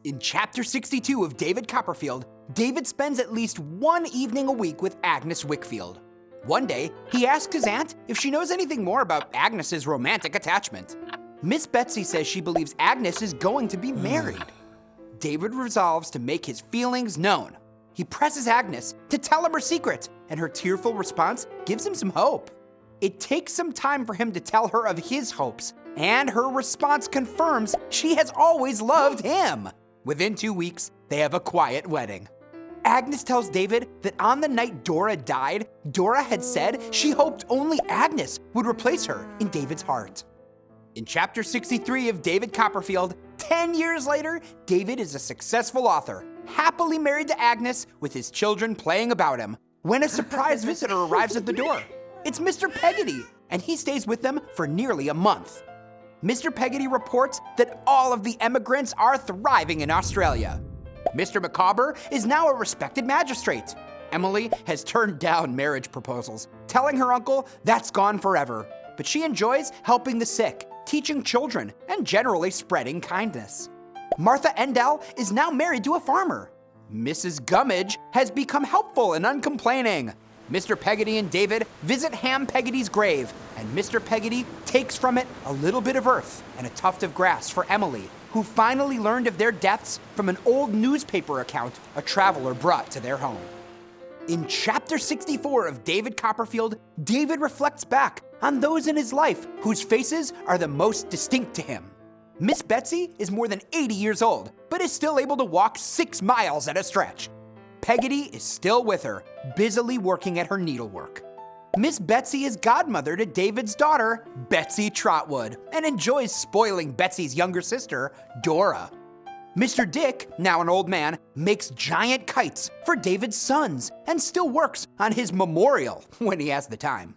In Chapter 62 of David Copperfield, David spends at least one evening a week with Agnes Wickfield. One day, he asks his aunt if she knows anything more about Agnes's romantic attachment. Miss Betsey says she believes Agnes is going to be married. David resolves to make his feelings known. He presses Agnes to tell him her secret, and her tearful response gives him some hope. It takes some time for him to tell her of his hopes, and her response confirms she has always loved him. Within 2 weeks, they have a quiet wedding. Agnes tells David that on the night Dora died, Dora had said she hoped only Agnes would replace her in David's heart. In Chapter 63 of David Copperfield, 10 years later, David is a successful author, happily married to Agnes with his children playing about him, when a surprise visitor arrives at the door. It's Mr. Peggotty, and he stays with them for nearly a month. Mr. Peggotty reports that all of the emigrants are thriving in Australia. Mr. Micawber is now a respected magistrate. Emily has turned down marriage proposals, telling her uncle that's gone forever, but she enjoys helping the sick, teaching children, and generally spreading kindness. Martha Endell is now married to a farmer. Mrs. Gummidge has become helpful and uncomplaining. Mr. Peggotty and David visit Ham Peggotty's grave, and Mr. Peggotty takes from it a little bit of earth and a tuft of grass for Emily, who finally learned of their deaths from an old newspaper account a traveler brought to their home. In Chapter 64 of David Copperfield, David reflects back on those in his life whose faces are the most distinct to him. Miss Betsey is more than 80 years old, but is still able to walk 6 miles at a stretch. Peggotty is still with her, busily working at her needlework. Miss Betsey is godmother to David's daughter, Betsey Trotwood, and enjoys spoiling Betsey's younger sister, Dora. Mr. Dick, now an old man, makes giant kites for David's sons and still works on his memorial when he has the time.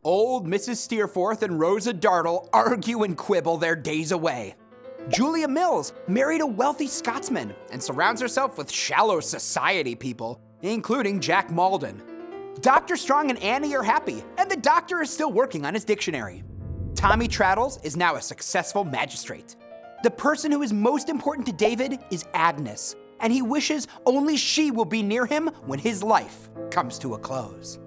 Old Mrs. Steerforth and Rosa Dartle argue and quibble their days away. Julia Mills married a wealthy Scotsman and surrounds herself with shallow society people, including Jack Maldon. Dr. Strong and Annie are happy, and the doctor is still working on his dictionary. Tommy Traddles is now a successful magistrate. The person who is most important to David is Agnes, and he wishes only she will be near him when his life comes to a close.